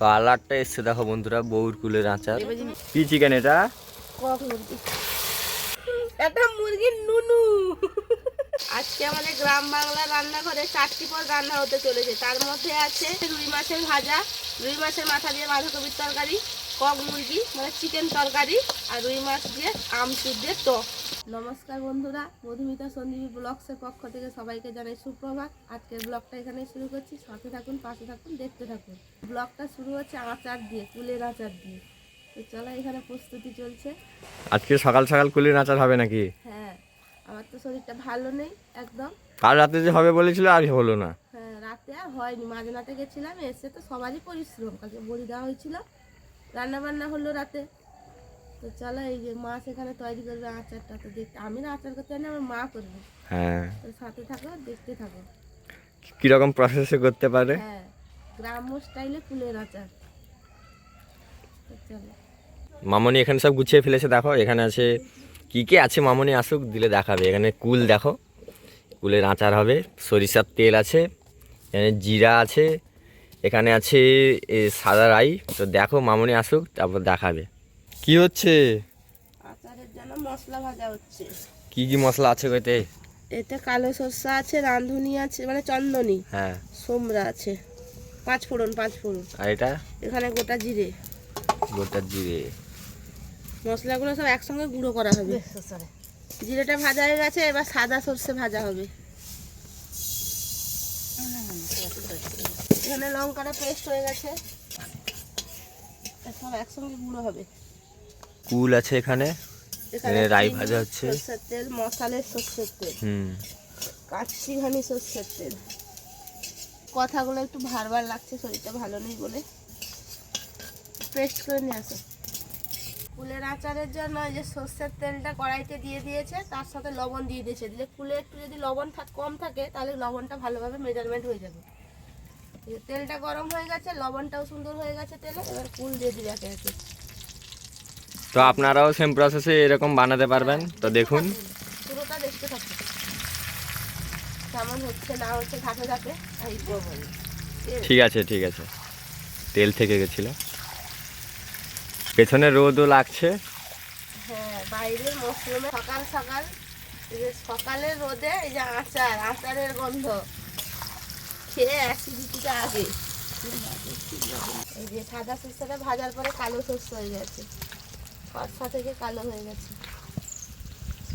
কালারটা এসছে দেখো বন্ধুরা, বউর কুলের আচার। কি চিকেন এটা? এটা মুরগির নুনু। আজকে আমাদের গ্রাম বাংলা রান্নাঘরে 4টি পদ রান্না হতে চলেছে। তার মধ্যে আছে রুই মাছের ভাজা, রুই মাছের মাথা দিয়ে বাঁধাকপির তরকারি, কক মুরগি মানে চিকেন তরকারি, আর রুই মাছ দিয়ে আমচুর দিয়ে টক। নমস্কার বন্ধুরা, মধুমিতা সঞ্জীবী ব্লগসের পক্ষ থেকে সবাইকে জানাই সুপ্রভাত। আজকের ব্লগটা এখানে শুরু করছি। সাথে থাকুন, পাশে থাকুন, দেখতে থাকুন। ব্লগটা শুরু হচ্ছে আচার দিয়ে, কুলের আচার দিয়ে। তো চলো, এখানে প্রস্তুতি চলছে। আজকে সকাল সকাল কুলের আচার হবে নাকি? হ্যাঁ, আমার তো শরীরটা ভালো নেই একদম। কাল রাতে যে হবে বলেছিল আর হলো না। হ্যাঁ, রাতে আর হয়নি, মাঝরাতে গেছিলাম, এসে তো সবারই পরিশ্রম। কালকে বড়ি দেওয়া হয়েছিল, রান্না বান্না হলো রাতে। তো চলো, এই যে মাছ এখানে তৈরি করবে আচারটা। তো দেখতে, আমি না আচার করতে জানি, আমার মা করবে। হ্যাঁ, তো সাথে থাকো, দেখতে থাকো কিরকম প্রসেসে করতে পারে। হ্যাঁ, গ্রাম্য স্টাইলে কুলের আচার। তো চলো। মামনি এখানে সব গুছিয়ে ফেলেছে দেখো। এখানে আছে কি কি আছে, মামনি আসুক দিলে দেখাবে। এখানে কুল দেখো, কুলের আচার হবে। সরিষার তেল আছে, এখানে জিরা আছে, এখানে আছে সাদা রাই। তো দেখো মামনি আসুক, তারপর দেখাবে কি হচ্ছে। আচারের জন্য মশলা ভাজা হচ্ছে। কি কি মশলা আছে কইতে? এতে কালো সরষা আছে, রাঁধুনি আছে মানে চন্দনী, হ্যাঁ, সোমরা আছে, 5 ফোড়ন। আর এটা এখানে গোটা জিরে। গোটা জিরে। মশলাগুলো সব একসঙ্গে গুঁড়ো করা হবে। জিরেটা ভাজা হয়ে গেছে, এবার সাদা সর্ষে ভাজা হবে। এখানে লঙ্কাটা পেস্ট হয়ে গেছে, সব একসঙ্গে গুঁড়ো হবে। কুল আছে এখানে, এখানে রাই চিনি, ভাজা হচ্ছে। সর্ষের তেল, মশালের সর্ষের তেল, কাচ্চি ঘানি সর্ষের তেল। কথাগুলো একটু ভারবার লাগছে, শরীরটা ভালো নেই বলে। পেস্ট করে নিয়ে আসো। কুলের আচারের জন্য এই যে সর্ষের তেলটা কড়াইতে দিয়ে দিয়েছে, তার সাথে লবণ দিয়ে দিয়েছে। দিলে কুলে একটু যদি লবণ কম থাকে, তাহলে লবণটা ভালোভাবে মেজারমেন্ট হয়ে যাবে। তেলটা গরম হয়ে গেছে, লবণটাও সুন্দর হয়ে গেছে তেলে। এবার কুল দিয়ে দিবে একে একে। তো আপনারাও সেম প্রসেসে এরকম বানাতে পারবেন। তো দেখুন, পুরোটা দেখতে থাকুন কেমন হচ্ছে না হচ্ছে, ধাপে ধাপে এই করবেন। ঠিক আছে ঠিক আছে। তেল থেকে গেছিল, পেছনে রোদও লাগছে। হ্যাঁ, বাইরের মশরুমে সকাল সকাল, এই যে সকালের রোদে এই যে আচারের গন্ধ খেয়ে অ্যাসিডিটিটা আগে। এই যে সাদা সরষেটা ভাজার পরে কালো সরষে হয়ে গেছে, ফর্সা থেকে কালো হয়ে গেছে।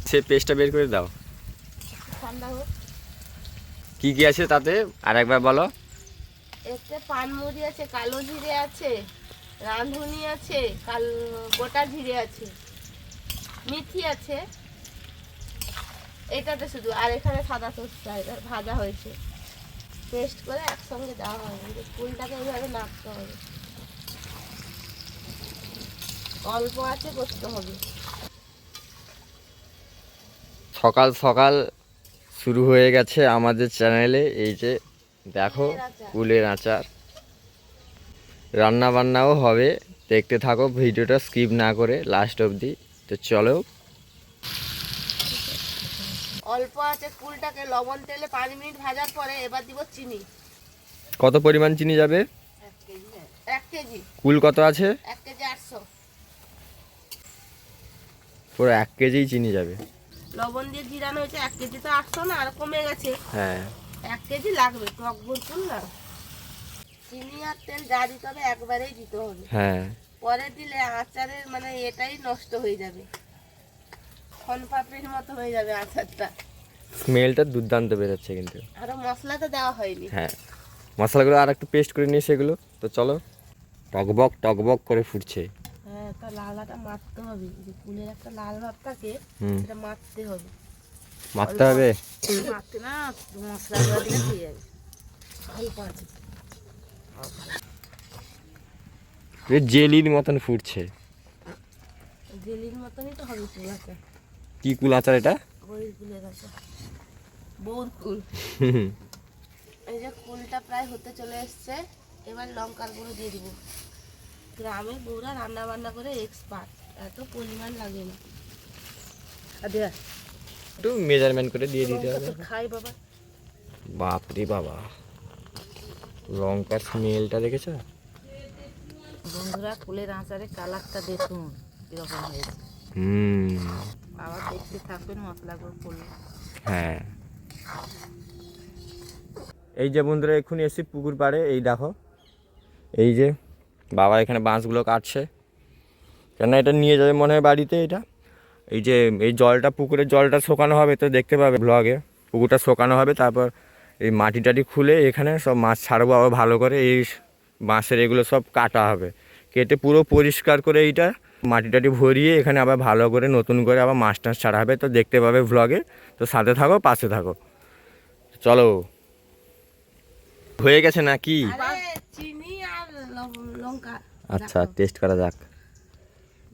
সে পেস্টটা বের করে দাও। ঠান্ডা হোক। কি কি আছে তাতে আর একবার বলো। এতে পানমুড়ি আছে, কালো জিরে আছে, রাঁধুনি আছে, গোটা জিরে আছে, মেথি আছে এটাতে শুধু। আর এখানে সাদা সরষে ভাজা হয়েছে, পেস্ট করে একসঙ্গে দেওয়া হবে। ফুলটাকে এইভাবে নাড়তে হবে, অল্প আছে করতে হবে। সকাল সকাল শুরু হয়ে গেছে আমাদের চ্যানেলে। এই যে দেখো কুলের আচার, রান্না বান্নাও হবে। দেখতে থাকো ভিডিওটা স্কিপ না করে লাস্ট অবধি। তো চলো, অল্প আছে কুলটাকে লবণ তেলে 5 মিনিট ভাজার পরে এবার দিব চিনি। কত পরিমাণ চিনি যাবে? 1 কেজি। কুল কত আছে? 1 কেজি 800। পুরো 1 কেজি চিনি যাবে। লবণ দিয়ে জিরানো হয়েছে, 1 কেজি তো 800 না, আর কমে গেছে। হ্যাঁ, 1 কেজি লাগবে, টক ভরপুর না। চিনি আর তেল যা দিতে হবে একবারেই দিতে হবে। হ্যাঁ, পরে দিলে আচারের মানে এটাই নষ্ট হয়ে যাবে, ফলপাপড়ির মতো হয়ে যাবে আচারটা। স্মেলটা দুর্দান্ত বেরোচ্ছে কিন্তু। আরো মশলা তো দেওয়া হয়নি। হ্যাঁ, মশলাগুলো আর একটু পেস্ট করে নিয়ে সেগুলো। তো চলো, টকবক টকবক করে ফুটছে। হ্যাঁ, তা লালাটা মারতে হবে। যে কুলের একটা লাল ভাব থাকে, এটা মারতে হবে। মারতে হবে? মারতে না, মশলা দেওয়া দিলে খেয়ে যাবে। অল্প আছে, জেলির মতন ফুটছে। জেলির মতনই তো হবে কুল আচার। কি কুল আচার এটা? ওই কুলের আচার, বউর কুল। এই যে কুলটা প্রায় হতে চলে এসছে, এবার লঙ্কার গুঁড়ো দিয়ে দিব। গ্রামে বউরা রান্না বান্না করে এক্সপার্ট, এত পরিমাণ লাগে না। একটু মেজারমেন্ট করে দিয়ে দিতে হবে। খাই বাবা, বাপরে বাবা, লঙ্কার স্মেলটা দেখেছো? বন্ধুরা কুলের আচারে কালারটা দেখুন কিরকম হয়েছে। আবার দেখতে থাকবেন মশলাগুলো করলে। হ্যাঁ, এই যে বন্ধুরা এক্ষুনি এসেছি পুকুর পাড়ে, এই দেখো এই যে বাবা এখানে বাঁশগুলো কাটছে, কেন এটা নিয়ে যাবে মনে হয় বাড়িতে। এটা এই যে এই জলটা, পুকুরের জলটা শোকানো হবে, তো দেখতে পাবে ব্লগে, পুকুরটা শোকানো হবে, তারপর এই মাটি টাটি খুলে এখানে সব মাছ ছাড়বো আবার ভালো করে। এই বাঁশের এগুলো সব কাটা হবে, কেটে পুরো পরিষ্কার করে এইটা মাটি টাটি ভরিয়ে এখানে আবার ভালো করে নতুন করে আবার মাছ টাছ ছাড়া হবে, তো দেখতে পাবে ব্লগে। তো সাথে থাকো, পাশে থাকো, চলো। হয়ে গেছে নাকি? আরে চিনি আর লঙ্কা। আচ্ছা, টেস্ট করা যাক।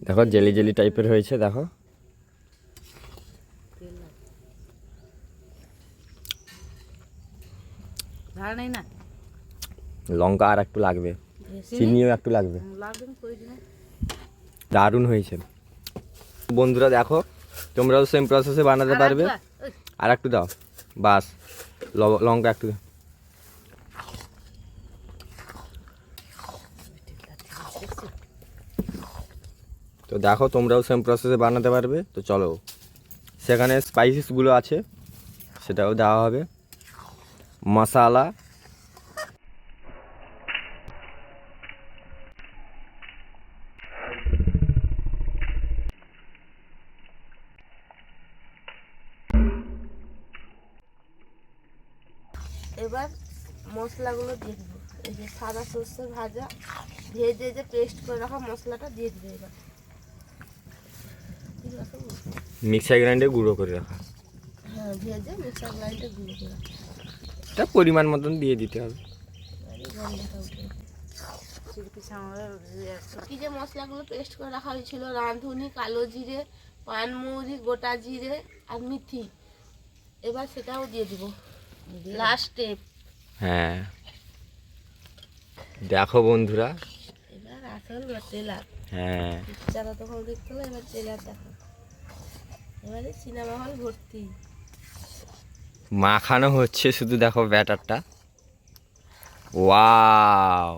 দেখো জেলি জেলি টাইপের হয়েছে, দেখো। ঝাল নেই না? লঙ্কা আর একটু লাগবে, চিনিও একটু লাগবে। লাগবে না, করে দিবেন। দারুণ হয়েছে বন্ধুরা, দেখো তোমরাও সেম প্রসেসে বানাতে পারবে। আর একটু দাও, বাস। লঙ্কা একটু দাও। তো দেখো তোমরাও সেম প্রসেসে বানাতে পারবে। তো চলো, সেখানে স্পাইসেসগুলো আছে সেটাও দেওয়া হবে, মশলা। এবার মশলাগুলো দিয়ে দিব। এই যে সাদা সর্ষে ভাজা ভেজে যে পেস্ট করে রাখা মশলাটা দিয়ে দিবে এবার। মিক্সার গ্রাইন্ডে গুঁড়ো করে রাখা, হ্যাঁ, ভেজে মিক্সার গ্রাইন্ডে গুঁড়ো করে রাখা। এটা পরিমাণ মতন দিয়ে দিতে হবে। গন্ধটা উঠে। শিল্পী সামনে কি যে মশলাগুলো পেস্ট করে রাখা হয়েছিল, রাঁধুনি, কালো জিরে, পানমৌরি, গোটা জিরে আর মেথি, এবার সেটাও দিয়ে দিব লাস্ট স্টেপ। হ্যাঁ, দেখো বন্ধুরা, এবার আসল টেলার। হ্যাঁ, যারা তখন দেখতে হলো, এবার টেলার দেখো। এবারে সিনেমা হল ভর্তি। মাখানো হচ্ছে শুধু, দেখো ব্যাটারটা। ওয়াও,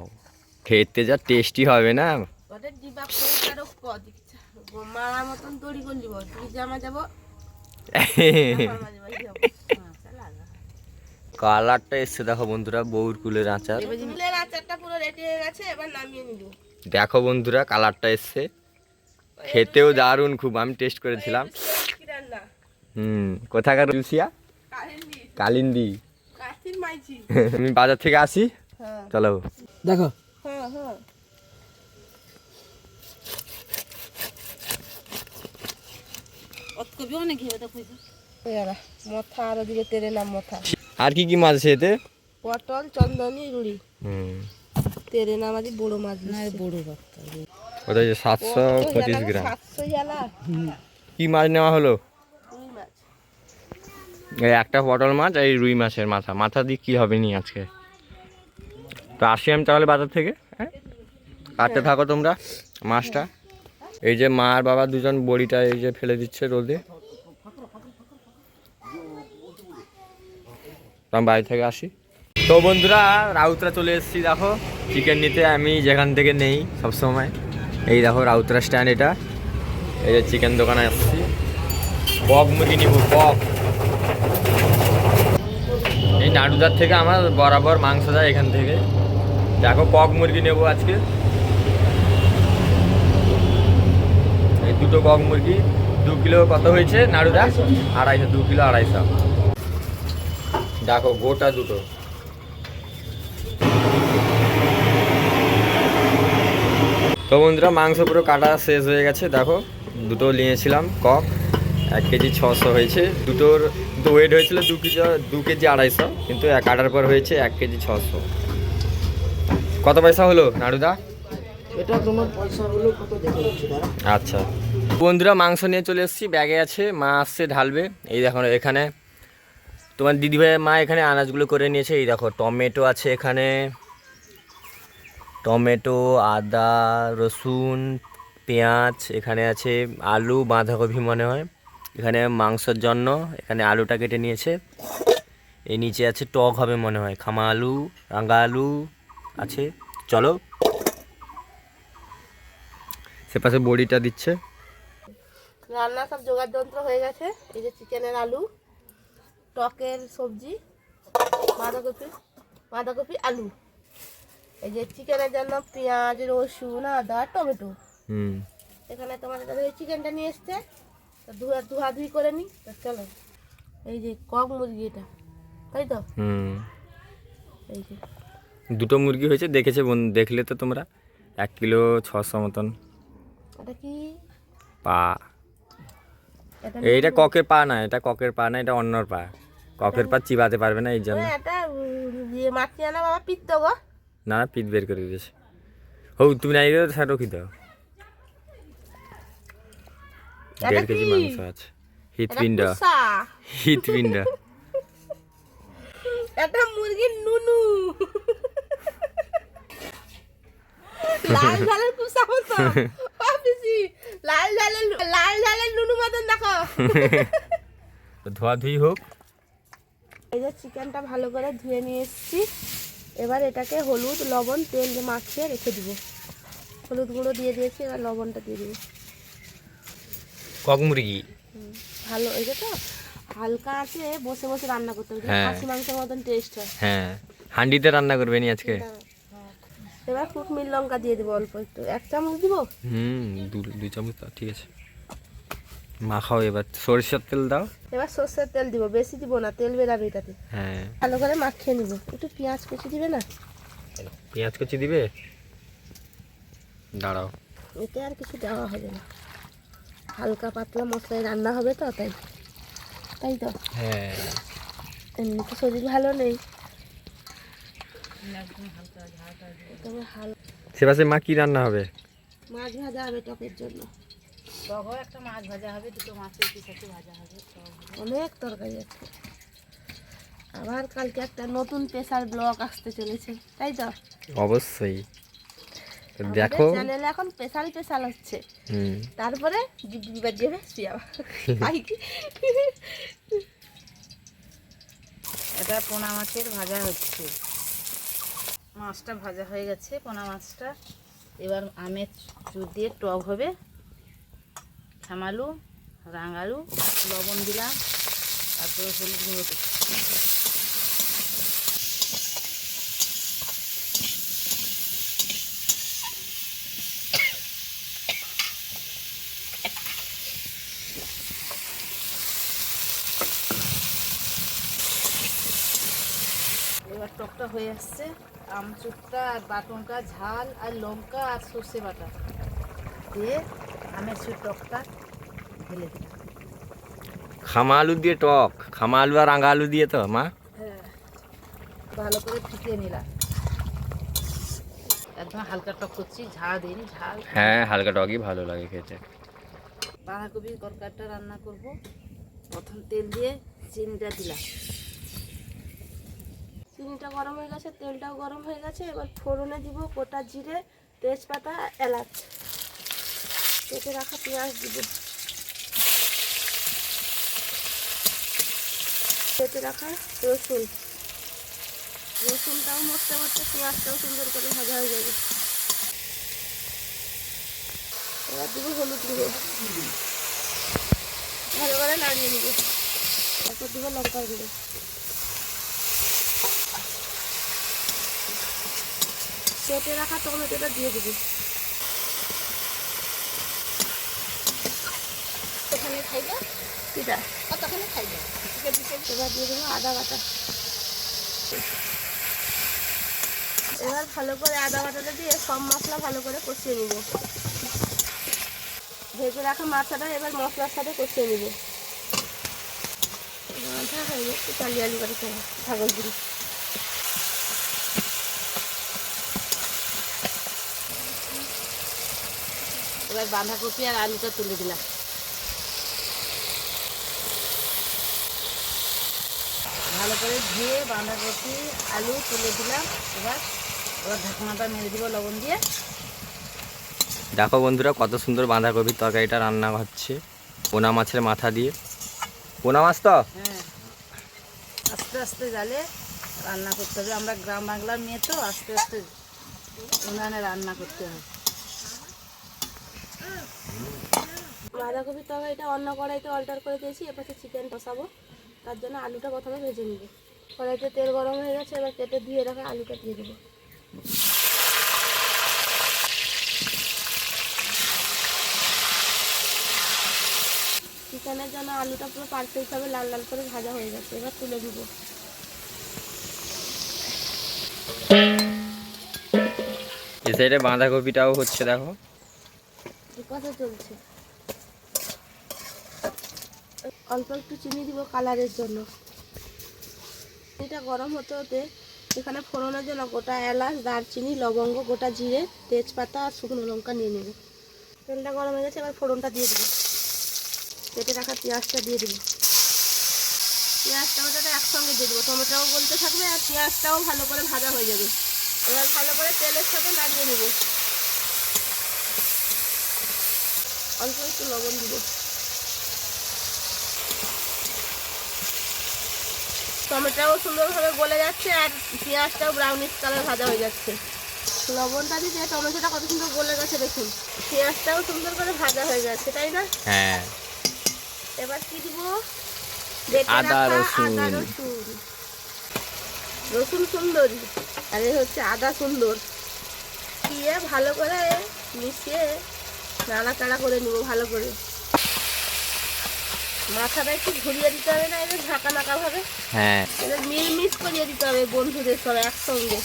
খেতে যা টেস্টি হবে না। ওটা ডিবা করে তার মারা মতন তৈরি করলি বল, তুই জামা যাবো কালারটা এসছে দেখো বন্ধুরা, বউর কুলের আচার। ফুলের আচারটা পুরো রেডি হয়ে গেছে, এবার নামিয়ে নিব। দেখো বন্ধুরা, কালারটা এসছে, খেতেও দারুণ খুব। আমি টেস্ট করেছিলাম। কি রান্না? কোথাকার রুসিয়া? কালিন্দি। কালিন্দি। কাশির মাইজি। আমি বাজার থেকে আসি, হ্যাঁ চলো। দেখো হ্যাঁ হ্যাঁ। কবিও না ঘিরে তো খুঁজে। মথা আর ওদিকে তেরে নাম মথা। আর কি কি মাছ আছে এতে? পটল, চন্দনী, রুড়ি। তেরে নাম আদি বড় মাছ। না বড় বাচ্চা। ওটা যে 725 গ্রাম। 700 জালা। কি মাছ নেওয়া হলো? রুই মাছ। এই একটা পটল মাছ আর এই রুই মাছের মাথা। মাথা দিয়ে কি হবে নি আজকে? তো আসি আমি তাহলে বাজার থেকে। হ্যাঁ, কাটতে থাকো তোমরা মাছটা। এই যে মা আর বাবা দুজন বড়িটা এই যে ফেলে দিচ্ছে রোদে। আমি বাড়ি থেকে আসি। তো বন্ধুরা, রাউতরা চলে এসেছি দেখো চিকেন নিতে। আমি যেখান থেকে নেই সবসময়, এই দেখো রাউতরা স্ট্যান্ড। এটা এই যে চিকেন দোকানে আসছি, কক মুরগি নিব। কক এই নাড়ুদার থেকে আমার বরাবর মাংস যায় এখান থেকে। দেখো কক মুরগি নেবো আজকে। এই দুটো কক মুরগি 2 কিলো কত হয়েছে নাড়ুদা? 250, 2 কিলো 250। দেখো গোটা দুটো। তো বন্ধুরা, মাংস পুরো কাটা শেষ হয়ে গেছে। দেখো দুটো নিয়েছিলাম কক, 1 কেজি 600 হয়েছে। দুটোর কিন্তু ওয়েট হয়েছিল 2 কেজি 250, কিন্তু কাটার পর হয়েছে 1 কেজি 600। কত পয়সা হলো নাড়ুদা? এটা তোমার পয়সা হলো কত দেখে দিচ্ছি দাঁড়া। আচ্ছা বন্ধুরা, মাংস নিয়ে চলে এসেছি, ব্যাগে আছে। মা আসছে ঢালবে। এই দেখো এখানে তোমার দিদিভাইয়ের মা এখানে আনাজগুলো করে নিয়েছে। এই দেখো টমেটো আছে এখানে, টমেটো, আদা, রসুন, পেঁয়াজ। এখানে আছে আলু, বাঁধাকপি মনে হয়। এখানে মাংসের জন্য এখানে আলুটা কেটে নিয়েছে। এই নিচে আছে টক হবে মনে হয়, খামা আলু, রাঙা আলু আছে। চলো সে পাশে বড়িটা দিচ্ছে। রান্না সব জোগাড় যন্ত্র হয়ে গেছে। এই যে চিকেনের আলু, টকের সবজি, বাঁধাকপি আলু। এই যে চিকেনের জন্য পেঁয়াজ, রসুন, আদা, টমেটো। এখানে তোমাদের দাদা চিকেনটা নিয়ে এসছে, তো ধুই করে নি। তো চলো, এই যে কক মুরগি, এটা তাই তো? এই যে দুটো মুরগি হয়েছে, দেখেছে দেখলে তো তোমরা। 1 কিলো 600 মতন এটা কি পা। এটা এইটা ককের পা না, এটা ককের পা না, এটা অন্যর পা। ককের পা চিবাতে পারবে না, এই জন্য। এটা মাছি আনা বাবা পিত্ত গো। না পিঠ বের করে দিয়েছে। হৌ তুমি নাই গেলে স্যার রক্ষি দাও। 1.5 কেজি মাংস আছে। হৃৎপিণ্ড। এটা মুরগির নুনু। লাল ঝালের কুসা মতো। পিসি লাল ঝালের নুনু মতন দেখো। ধোয়া ধুই হোক। এই যে চিকেনটা ভালো করে ধুয়ে নিয়ে এসেছি। এবার এটাকে হলুদ, লবণ, তেল দিয়ে মাখিয়ে রেখে দিব। হলুদ গুঁড়ো দিয়ে দিয়েছি, এবার লবণটা দিয়ে দিব। কক মুরগি ভালো, এই যে তো হালকা আছে, বসে বসে রান্না করতে হবে, হ্যাঁ। খাসি মাংসের মতন টেস্ট হয়। হ্যাঁ, হান্ডিতে রান্না করবে নি আজকে। এবার কুকমির লঙ্কা দিয়ে দেবো অল্প একটু, 1 চামচ দিব। 2 চামচ দাও, ঠিক আছে। মাখাও। এবার সরিষার তেল দাও। এবার সর্ষের তেল দিব, বেশি দিব না, তেল বেরাবে এটাতে। হ্যাঁ, ভালো করে মাখিয়ে নিব। একটু পেঁয়াজ কুচি দিবে না? পেঁয়াজ কুচি দিবে, দাঁড়াও। এতে আর কিছু দেওয়া হবে না, হালকা পাতলা মশলায় রান্না হবে তো, তাই তো। হ্যাঁ, এমনি তো শরীর ভালো নেই। তবে সে পাশে মা কি রান্না হবে? মাছ ভাজা হবে টকের জন্য। টক একটা মাছ ভাজা হবে, দুটো মাছের পিস আছে ভাজা হবে। অনেক তরকারি আছে। আবার কালকে একটা নতুন স্পেশাল ব্লগ আসতে চলেছে, তাই তো? অবশ্যই। তো দেখো, চ্যানেলে এখন স্পেশাল হচ্ছে। তারপরে বিবার যাবে এটা পোনা মাছের ভাজা হচ্ছে। মাছটা ভাজা হয়ে গেছে, পোনা মাছটা। এবার আমের চুর দিয়ে টক হবে। ছামালু, রাঙালু, লবণ দিলাম, তারপরে হলুদ গুঁড়ো দিচ্ছি। এবার টকটা হয়ে আসছে। আমচুরটা আর বাটনটা, ঝাল আর লঙ্কা আর সর্ষে বাটা দিয়ে আমের চুর টকটা ঢেলে দিই। খামা আলু দিয়ে টক, খামা আলু আর রাঙা আলু দিয়ে তো মা। হ্যাঁ, ভালো করে ফুটিয়ে নিলাম। একদম হালকা টক করছি, ঝাল দিন, ঝাল। হ্যাঁ, হালকা টকই ভালো লাগে খেতে। বাঁধাকপির তরকারিটা রান্না করব। প্রথম তেল দিয়ে চিনিটা দিলাম। চিনিটা গরম হয়ে গেছে, তেলটাও গরম হয়ে গেছে। এবার ফোড়নে দিব গোটা জিরে, তেজপাতা, এলাচ, কেটে রাখা পেঁয়াজ দিব, কেটে রাখা রসুনটাও মরতে মরতে পেঁয়াজটাও সুন্দর করে ভাজা হয়ে যাবে। এবার দিব হলুদ গুঁড়ো, ভালো করে নাড়িয়ে নিব। তারপর দিব লঙ্কার গুঁড়ো, কেটে রাখা টমেটোটা দিয়ে দিবি। ওখানে খাইবে কিটা, কতখানে খাইবে। এবার দিয়ে দেবো আদা বাটা। এবার ভালো করে আদা বাটাটা দিয়ে সব মশলা ভালো করে কষিয়ে নিব। ভেজে রাখা মাছটা এবার মশলার সাথে কষিয়ে নিব। একটু চালিয়ালি করে ছাগল গুঁড়ি। এবার বাঁধাকপি আর আলুটা তুলে দিলাম। ভালো করে ধুয়ে বাঁধাকপি আলু তুলে দিলাম। এবার ঢাকনাটা মেরে দিব লবণ দিয়ে। দেখো বন্ধুরা, কত সুন্দর বাঁধাকপির তরকারিটা রান্না হচ্ছে পোনা মাছের মাথা দিয়ে। পোনা মাছ তো হ্যাঁ, আস্তে আস্তে জালে রান্না করতে হবে। আমরা গ্রাম বাংলার মেয়ে তো, আস্তে আস্তে উনানে রান্না করতে হয়। বাঁধাকপির তরকারিটা অন্য কড়াইতে অল্টার করে দিয়েছি, এপাশে চিকেন কষাবো। তার জন্য আলুটা প্রথমে ভেজে নিব। কড়াইতে তেল গরম হয়ে গেছে, এবার কেটে ধুয়ে রাখা আলুটা দিয়ে দেবো। চিকেনের জন্য আলুটা পুরো পারফেক্টভাবে লাল লাল করে ভাজা হয়ে গেছে, এবার তুলে দিব। এই সাইডে বাঁধাকপিটাও হচ্ছে দেখো। কথা চলছে। অল্প একটু চিনি দিব কালারের জন্য। চিনিটা গরম হতে হতে এখানে ফোড়নের জন্য গোটা এলাচ, দারচিনি, লবঙ্গ, গোটা জিরে, তেজপাতা আর শুকনো লঙ্কা নিয়ে নেব। তেলটা গরম হয়ে গেছে, এবার ফোড়নটা দিয়ে দেবো। কেটে রাখা পেঁয়াজটা দিয়ে দেবো। পেঁয়াজটা ওটাতে একসঙ্গে দিয়ে দেবো, টমেটোও গলতে থাকবে আর পেঁয়াজটাও ভালো করে ভাজা হয়ে যাবে। এবার ভালো করে তেলের সাথে নাড়িয়ে নেব। অল্প একটু লবণ দিব। টমেটোও সুন্দরভাবে গলে যাচ্ছে আর পেঁয়াজটাও ব্রাউনিশ কালার ভাজা হয়ে যাচ্ছে। লবণটা দিতে টমেটোটা কত সুন্দর গলে গেছে দেখুন। পেঁয়াজটাও সুন্দর করে ভাজা হয়ে যাচ্ছে, তাই না? হ্যাঁ। এবার কি দিব? আদা রসুন। রসুন সুন্দরী আর এ হচ্ছে আদা সুন্দর। দিয়ে ভালো করে মিশিয়ে নাড়াচাড়া করে নিব ভালো করে। মাথাটা একটু ঘুরিয়ে দিতে হবে না, এদের ঢাকা নাকা ভাবে। হ্যাঁ, এদের মিলমিশ করিয়ে দিতে হবে বন্ধুদের সব একসঙ্গে।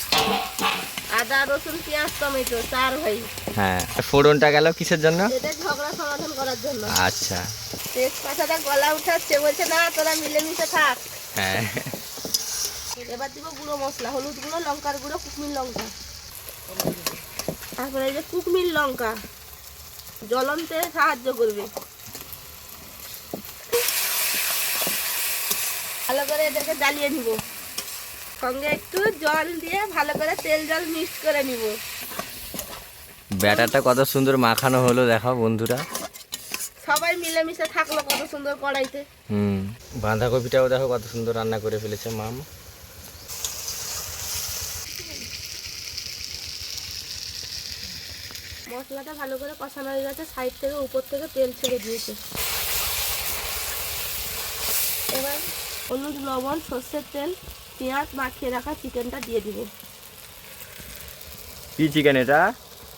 আদা রসুন পেঁয়াজ টমেটো চার ভাই। হ্যাঁ। ফোড়নটা গেল কিসের জন্য? এদের ঝগড়া সমাধান করার জন্য। আচ্ছা। তেজপাতাটা গলা উঠাচ্ছে, বলছে না তোরা মিলেমিশে থাক। হ্যাঁ। এবার দিব গুঁড়ো মশলা, হলুদ গুঁড়ো, লঙ্কার গুঁড়ো, কুকমির লঙ্কা। তারপরে এই যে কুকমির লঙ্কা জ্বলনতে সাহায্য করবে। ভালো করে এদেরকে জ্বালিয়ে নিব। সঙ্গে একটু জল দিয়ে ভালো করে তেল জল মিক্স করে নিব। ব্যাটারটা কত সুন্দর মাখানো হলো দেখো বন্ধুরা। সবাই মিলেমিশে থাকলো কত সুন্দর কড়াইতে। বাঁধাকপিটাও দেখো কত সুন্দর রান্না করে ফেলেছে মাম। মশলাটা ভালো করে কষানো হয়ে গেছে, সাইড থেকে উপর থেকে তেল ছেড়ে দিয়েছে। এবার হলুদ, লবণ, সর্ষের তেল, পেঁয়াজ মাখিয়ে রাখা চিকেনটা দিয়ে দিব। কি চিকেন এটা?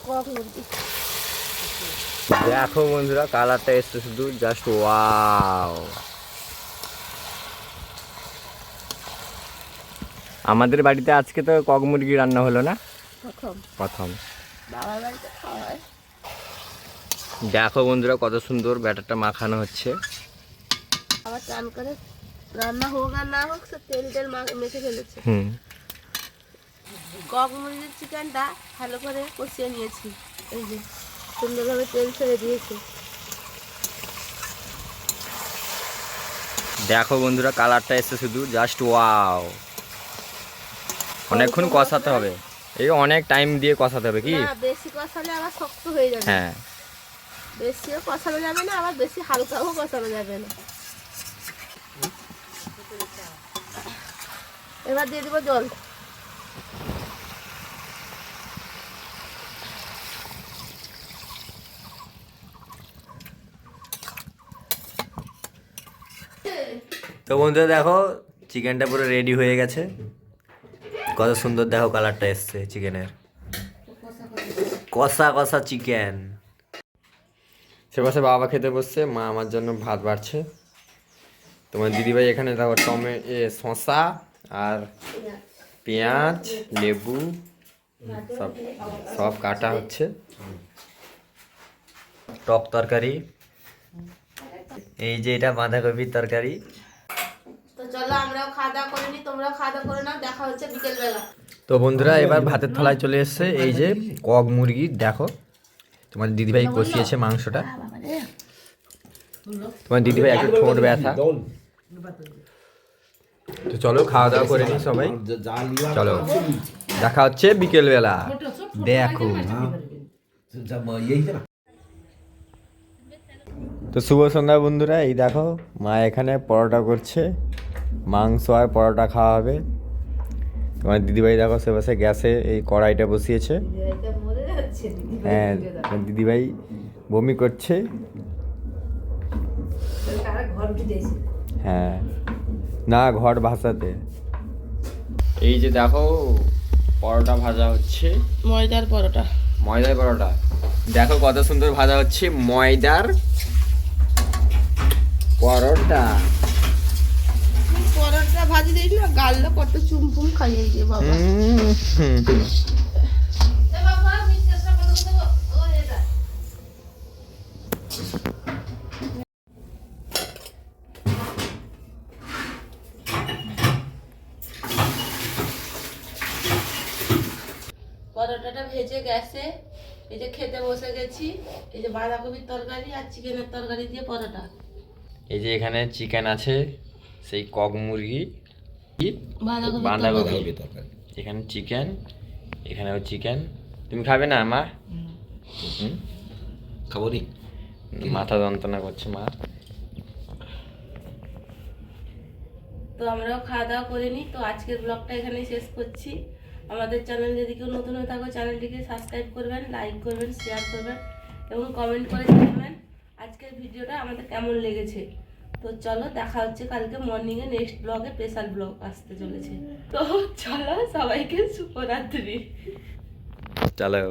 কক মুরগি। দেখো বন্ধুরা কালারটা এসছে শুধু জাস্ট ওয়াও। আমাদের বাড়িতে আজকে তো কক মুরগি রান্না হলো না প্রথম। বাবার বাড়িতে খাওয়া হয়। দেখো বন্ধুরা কত সুন্দর ব্যাটারটা মাখানো হচ্ছে। আবার চান করে রান্না হোক আর না হোক সে তেল তেল মেখে ফেলেছে। কক মুরগির চিকেনটা ভালো করে কষিয়ে নিয়েছি। এই যে সুন্দরভাবে তেল ছেড়ে দিয়েছি। দেখো বন্ধুরা কালারটা এসছে শুধু জাস্ট ওয়াও। অনেকক্ষণ কষাতে হবে, এই অনেক টাইম দিয়ে কষাতে হবে কি? না, বেশি কষালে আবার শক্ত হয়ে যাবে। হ্যাঁ, বেশিও কষানো যাবে না, আবার বেশি হালকাও কষানো যাবে না। এবার দিয়ে দিব জল। তো বন্ধুরা দেখো চিকেনটা পুরো রেডি হয়ে গেছে। কত সুন্দর দেখো কালারটা এসছে চিকেনের। কষা কষা চিকেন। সে পাশে বাবা খেতে বসছে, মা আমার জন্য ভাত বাড়ছে। তোমার দিদিভাই এখানে দেখো শসা আর পেঁয়াজ, লেবু সব সব কাটা হচ্ছে। টক তরকারি, এই যে এটা বাঁধাকপির তরকারি। তো চলো আমরাও খাওয়া দাওয়া করে নিই, তোমরাও খাওয়া দাওয়া করে নাও, দেখা হচ্ছে বিকেলবেলা। তো বন্ধুরা এবার ভাতের থালায় চলে এসছে এই যে কক মুরগি। দেখো তোমার দিদিভাই কষিয়েছে মাংসটা। তোমার দিদিভাই একটু ঠোঁট ব্যথা। তো চলো খাওয়া দাওয়া করে নিই সবাই। চলো দেখা হচ্ছে বিকেলবেলা। দেখো তো শুভ সন্ধ্যা বন্ধুরা। এই দেখো মা এখানে পরোটা করছে, মাংস আর পরোটা খাওয়া হবে। তোমার দিদিভাই দেখো সে পাশে গ্যাসে এই কড়াইটা বসিয়েছে। হ্যাঁ দিদিভাই বমি করছে। হ্যাঁ, না ঘর ভাসাতে। এই যে দেখো পরোটা ভাজা হচ্ছে, ময়দার পরোটা। ময়দার পরোটা। দেখো কত সুন্দর ভাজা হচ্ছে ময়দার পরোটা। পরোটা ভাজি দিস না, গাললো কত চুমপুম খাইয়ে দিয়ে বাবা। পরোটাটা ভেজে গেছে, এই যে খেতে বসে গেছি। এই যে বাঁধাকপির তরকারি আর চিকেনের তরকারি দিয়ে পরোটা। এই যে এখানে চিকেন আছে, সেই কক মুরগি, বাঁধাকপির বাঁধাকপি তরকারি। এখানে চিকেন, এখানেও চিকেন। তুমি খাবে না মা? খাবো নি। মাথা যন্ত্রণা করছে মা। তো আমরাও খাওয়া দাওয়া করে নিই। তো আজকের ব্লগটা এখানেই শেষ করছি। আমাদের চ্যানেল যদি কেউ নতুন হয়ে থাকো, চ্যানেলটিকে সাবস্ক্রাইব করবেন, লাইক করবেন, শেয়ার করবেন এবং কমেন্ট করে জানাবেন আজকের ভিডিওটা আমাদের কেমন লেগেছে। তো চলো, দেখা হচ্ছে কালকে মর্নিংয়ে নেক্সট ব্লগে। স্পেশাল ব্লগ আসতে চলেছে। তো চলো, সবাইকে শুভরাত্রি। চলো।